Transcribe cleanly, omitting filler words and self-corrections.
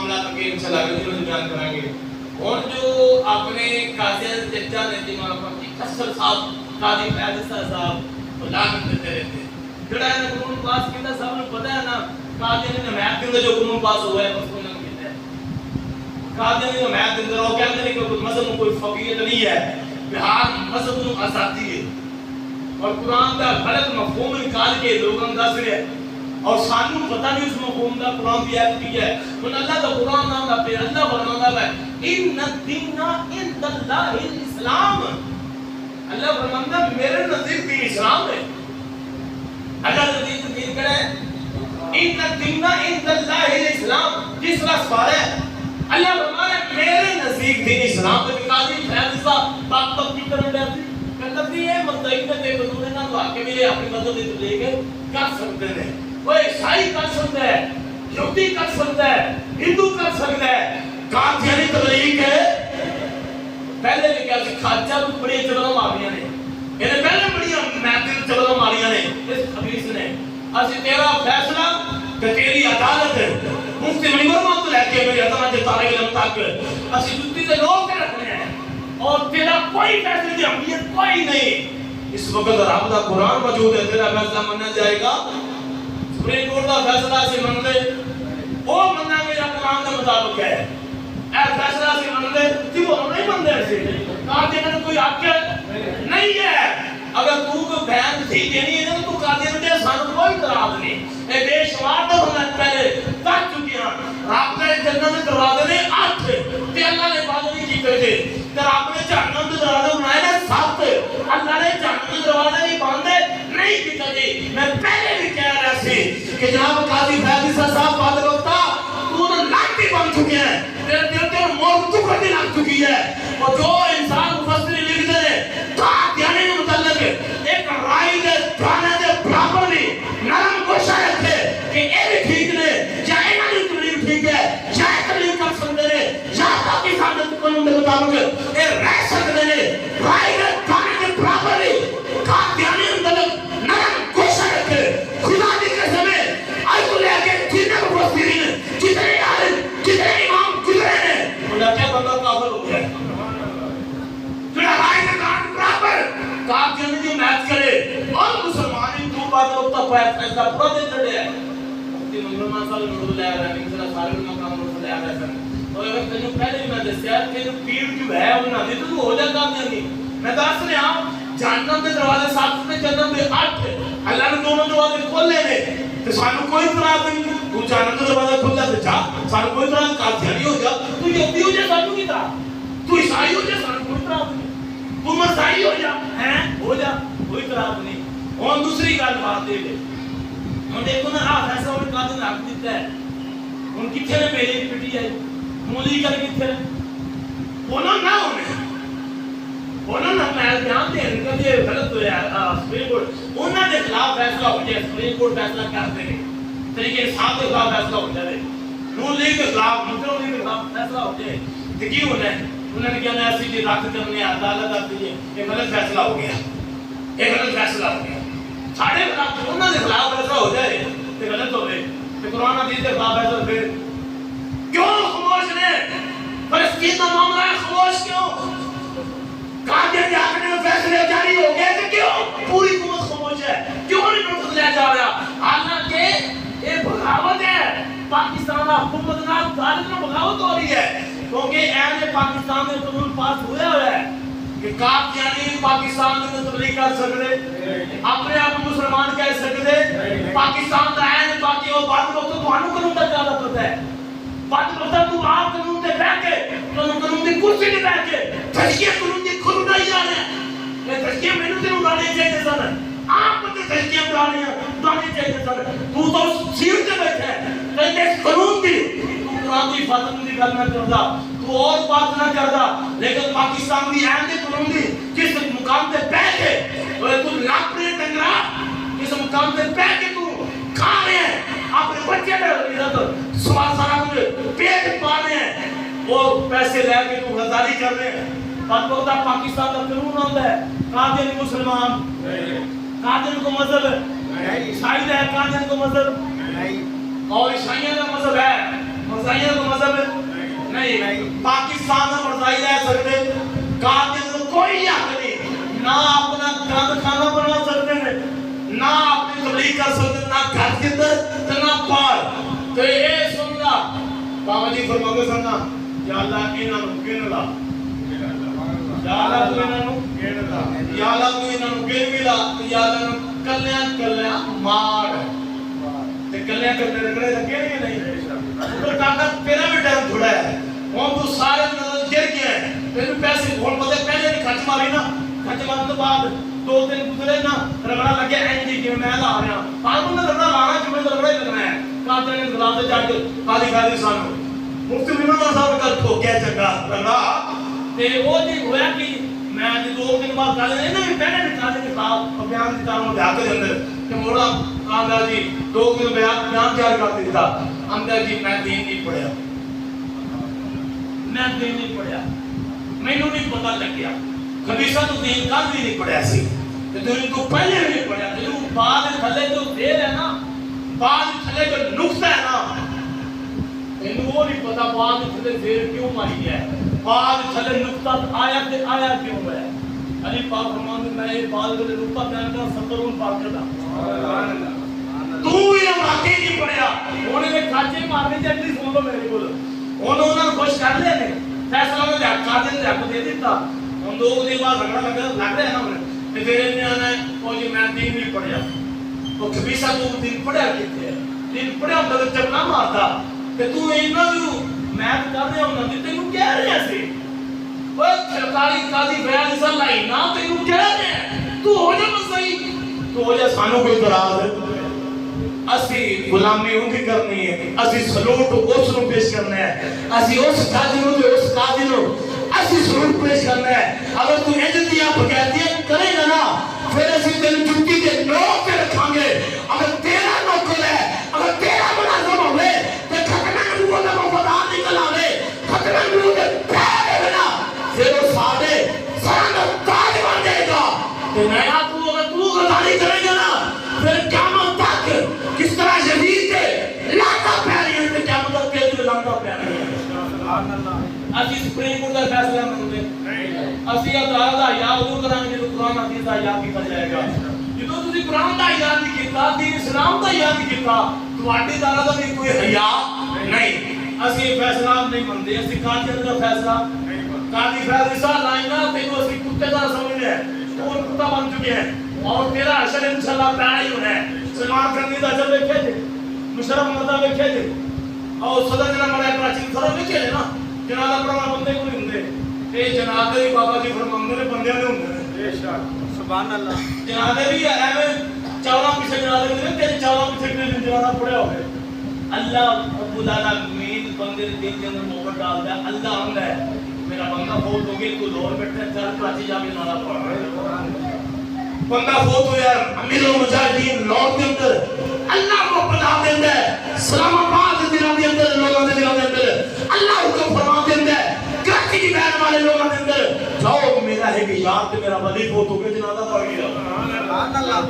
معاملات کے انشاءاللہ اگلی ویڈیو میں بیان کریں گے. اور جو اپنے قاضیان چچا نے جمع پاکی کسر صاحب قاضی فیض صاحب لعنت دیتے رہتے ہیں. جڑا ہے قانون پاس کیتا سب نے پتہ ہے نا قاضی نے حمایت کے اندر جو قانون پاس ہوا ہے اس کو نہ کیتا ہے. قاضی نے حمایت کے اندر وہ کہتے ہیں کہ مذہب میں کوئی فقیت نہیں ہے. بہار مذہب میں آزادی ہے اور قرآن کا غلط مفہوم نکال کے لوگوں کو دس رہے ہیں اور سانو پتہ نہیں اس مفہوم کا قرآن کی آیت کی ہے. ان اللہ کا قرآن نام کا پھر اللہ فرماتا ہے ان الدین عند اللہ الاسلام. اللہ فرماتا ہے میرے نزدیک دین اسلام ہے. اللہ نزدیک دین کیا ہے؟ ان الدین عند اللہ الاسلام. تیسرا سوال ہے اللہ فرماتا ہے میرے نزدیک دین اسلام ہے. قاضی فیض صاحب بات تک کی کرن دے کہتے ہیں متعین تے قانون نہ تو آ کے میرے اپنی مدد دی لے کے کر سکتے ہیں. وہ عیسائی کر سکتا ہے, یہودی کر سکتا ہے, ہندو کر سکتا ہے. قادیانی تبلیغ ہے پہلے بھی کیا کھاجا تو بڑی چبلا ماریاں نے انہیں پہلے بڑی محدود چبلا ماریاں نے اس حدیث نے اسی تیرا فیصلہ کہ تیری عدالت مفتی منور مت لے کے میرے عدالت کے طالب علم تک اسی جتی سے لوگ کے رکھنے ہیں اور تیرا کوئی فیصلے کی اہمیت کوئی نہیں. اس وقت رب کا قرآن موجود ہے, تیرا فیصلہ مانا جائے گا. سپریم کورٹ کا فیصلہ سے من لے وہ مننا میرا قرآن کے مطابق ہے. اے فیصلہ سے من لے کہ وہ نہیں من دے سے قاضی نے کوئی حق نہیں ہے. اگر تو کو بیان تھی دینی ہے تو قاضی نے سانو کوئی اعتراض نہیں. اے بے شمار تو ہم پہلے کر چکے ہیں. رب نے جنت کے دروازے نے 8 تے اللہ نے بعد نہیں کیتے تھے تے رب نے جہنم کے دروازے بنائے نے 7. اللہ نے جہنم کے دروازے نہیں باندھے نہیں کیتے تھے. میں پہلے بھی کہہ رہا سی کہ جناب قاضی فیض صاحب بعد وقتا تو لاٹھی بن چکے ہیں تیرے دل کے موت تو کبھی لگ چکی ہے. اور جو انسان مفسر لکھتے ہیں قاضیانی کے متعلق ایک رائے دے دانے دے برابر نہیں نرم گوشہ رکھے کہ اے بھی ٹھیک نے یا اینا بھی تبلیغ ٹھیک ہے یا تبلیغ کر سکتے ہیں یا پاکستان کے قانون کے مطابق اے رہ سکتے ہیں. رائے دے دانے دے برابر نہیں قاضیانی کے متعلق نرم گوشہ رکھے. خدا دی قسم ہے آج تو لے کے جتنے مفسرین جتنے عالم جتنے امام گزرے ہیں انہیں کیا بندہ کافر ہو گیا پھر رائے دے دانے برابر قاضیانی کی میچ کرے اور مسلمانی تو بعد وقت فیصلہ پورا دے چڑھے ہیں. مفتی منور صاحب نور اللہ علیہ وسلم سارے مقام نور اللہ علیہ وسلم اور اگر تینوں پہلے بھی میں دسیا کہ پیر جو ہے انہاں دی تو ہو جاتا نہیں. میں دس رہا جہنم کے دروازے 7 تے جنت کے 8 اللہ نے دونوں دروازے کھولے نے تے سانو کوئی اعتراض نہیں. تو جہنم کا دروازہ کھلا تے جا سانو کوئی اعتراض قاضیانی ہو جا تو یہودی ہو جا سانو کی طرح تو عیسائی ہو جا سانو کوئی اعتراض نہیں. تو مسیحی ہو جا ہیں ہو جا کوئی اعتراض نہیں. اور دوسری گل بات دے دے ہن دیکھو نا آ فیصلہ انہوں نے قاضی نے حق دیتا ہے. ہن کتنے نے میری پٹی ہے مولی کر کتنے انہوں نہ ہونے انہوں نے میں بیان دے ان کا یہ غلط ہوا ہے. سپریم کورٹ انہوں نے خلاف فیصلہ ہو جائے سپریم کورٹ فیصلہ کرتے ہیں طریقے انصاف کے خلاف فیصلہ ہو جائے نون لیگ کے خلاف مسلم لیگ کے خلاف فیصلہ ہو جائے تو کی ہونا ہے. انہوں نے کہنا ایسی چیز رکھ کرنے عدالت آتی ہے یہ غلط فیصلہ ہو گیا یہ غلط فیصلہ ہو گیا. ساڑھے خلاف انہوں نے خلاف فیصلہ ہو جائے تو غلط ہو گئے تو قرآن حدیث کے خلاف فیصلہ پھر کیوں خاموش نے فلسطین کا معاملہ ہے خاموش کیوں قاضیان کے حق میں فیصلے جاری ہو گئے کہ کیوں پوری حکومت خاموش ہے کیوں نہیں نوٹس لیا جا رہا. حالانکہ یہ بغاوت ہے پاکستان کا حکومت نہ ظالم میں بغاوت ہو رہی ہے کیونکہ اہل پاکستان میں قانون پاس ہوا ہے کہ قاضیانی پاکستان میں تبلیغ کر سکتے اپنے آپ مسلمان کہہ سکتے پاکستان کا اہل باقی وہ بات وقت تو ہانو قانون کا زیادہ پتہ ہے بات وقت تو آپ قانون دے بیٹھ کے قانون دی کرسی دے بیٹھ کے تشکیہ قانون دی کھل اڑائی جا رہے ہیں. یہ تشکیہ میں نے اڑانے چاہیے سن آپ نے تشکیہ اڑانے چاہیے سن تو سیٹ تے بیٹھا ہے کہتے قانون دی قرآن کی حفاظت نہیں کرنا چاہتا تو اور بات نہ کرتا لیکن پاکستان کی اہم قانون دی جس مقام تے بیٹھ کے وہ تو لاپڑے ٹنگرا جس مقام تے بیٹھ کے تو کھا رہے ہیں اپنے بچے کا عزت سوال سارا پیٹ پا رہے ہیں وہ پیسے لے کے تو غداری کر رہے ہیں. بات بہتا پاکستان کا قانون آتا ہے قاضی مسلمان قاضی کو مذہب عیسائی ہے قاضی کو مذہب اور عیسائیوں کا مذہب ہے مسیحیوں کا مذہب پاکستان میں مرزائی رہ سکتے قاتل کو کوئی حق نہیں نہ اپنا گند کھانا بنا سکتے ہیں نہ اپنی تبلیغ کر سکتے نہ گھر کے اندر نہ باہر تو یہ سن لا بابا جی فرماتے سننا یا اللہ انہاں نوں گن لا یا اللہ تو انہاں نوں گن لا یا اللہ تو انہاں نوں گن لا یا اللہ کلیاں کلیاں مار تے کلیاں کلیاں رگڑے لگے نہیں پر کاکا تیرا بھی ٹائم تھوڑا ہے ہوں تو سارے نظر گر گیا ہے تینوں پیسے ہوں پتہ پہلے نہیں کھچ ماری نا کھچ مارن تو بعد دو دن گزرے نا رگڑا لگے این جی کہ میں لا رہا پانچ نے رگڑا لانا کہ میں رگڑا ہی لگنا ہے کاتے نے گلا سے جا کے خالی خالی سانو مفتی منور صاحب کا ٹھوکیا چنگا رگڑا تے وہ جی ہویا کہ میں دو دن بعد کل نے بھی پہلے بھی کھانے کے ساتھ بیان دیتا ہوں دیہات کے اندر کہ مولا آندا جی دو دن بیان تیار کر دیتا آندا جی میں دین نہیں پڑھیا میں دین نہیں پڑھیا مینوں نہیں پتہ لگیا خبیثہ تو دین کا بھی نہیں پڑھیا سی تے تو پہلے بھی نہیں پڑھیا تے بعد تھلے جو دیر ہے نا بعد تھلے جو نقطہ ہے نا اینو وہ نہیں پتہ بعد تھلے دیر کیوں ماری ہے بعد تھلے نقطہ آیا کیوں ہے علی پاک فرماتے میں یہ بعد تھلے نقطہ بیان کر 70 پاک کردا سبحان اللہ تو یہ واقعی نہیں پڑھیا انہوں نے کھاچے مارنے چاہتی سن لو میرے کو انہوں نے خوش کر لیا نے فیصلہ میں کھا دن دے دیتا ان دو دن بعد رگڑا لگ رہا ہے نا میں پھر نے آنا ہے وہ جی میں دین نہیں پڑھیا وہ خبیثہ تو دین پڑھیا کتے ہے دین پڑھیا ہوتا تو چپنا مارتا کہ تو اینا جو میں کر رہا ہوں نا تینوں کہہ رہے ہیں سی وہ سرکاری قاضی بیان صلی اللہ نا تینوں کہہ رہے ہیں تو ہو جا مسئی تو ہو جا سانوں کوئی دراز ہے اسی غلامی ان کی کرنی ہے اسی سلوٹ اس نو پیش کرنا ہے اسی اس قاضی نو تے اس قاضی نو اسی سلوٹ پیش کرنا ہے اگر تو عزتیاں بغیرتیاں کرے گا نا پھر اسی تین چٹی کے نوک پہ رکھاں گے اگر تیرا نوکر ہے اگر تیرا ملازم ہوئے تو ختمہ نبوہ کا وفادار نکل آوے ختمہ نبوہ کے پیارے بنا پھر وہ سادے سارا تاج بن جائے گا کہ نیا تو اگر تو غداری کرے گا نا پھر قیامت تک کس طرح شدید ہے لاتا پیاری ہے کیا مطلب کہ جو لاتا پیاری ہے سبحان اللہ اسی سپریم کورٹ کا فیصلہ منتے اسی عدالت دا یا حضور کران کے قرآن حدیث دا یاد کیتا جائے گا جدوں تسی قرآن دا یاد نہیں کیتا دین اسلام دا یاد نہیں کیتا تواڈی عدالت دا بھی کوئی حیا نہیں اسی فیصلہ نہیں منتے اسی قاضی دا فیصلہ قاضی فیصلہ لائنا تینوں اسی کتے دا سمجھنے ہیں اور کتا بن چکے ہیں اور تیرا حشر انشاءاللہ پیارا ہی ہونا ہے سلمان کرنی دا جب دیکھے تھے مشرف مردہ دیکھے تھے اور صدر جنہ بڑا پراچین صدر دیکھے تھے نا جنازہ پڑھنا بندے کو نہیں ہوندے اے جنازے بھی بابا جی فرماندے نے بندے نے ہوندے بے شک سبحان اللہ جنازے بھی ایویں چاولا پیچھے جنازے نے تیرے چاولا پیچھے جنازہ پڑھیا ہوئے اللہ رب العالمین بندے دے دین کے اندر موقع ڈال دیا اللہ ہم ہے میرا بندہ فوت ہو گیا کوئی دور بیٹھے چل کراچی جا کے جنازہ پڑھ رہے بندہ فوت ہو یار امیر المجاہدین لوٹ کے اندر اللہ کو بنا دیندہ ہے سلام آباد دلوں کے اندر لوگوں کے دلوں کے اندر اللہ حکم فرما دیندہ ہے کراچی کی بہن والے لوگوں کے اندر جاؤ میرا ہے کہ یاد تے میرا ولی فوت ہو گیا جنازہ پڑھ گیا سبحان اللہ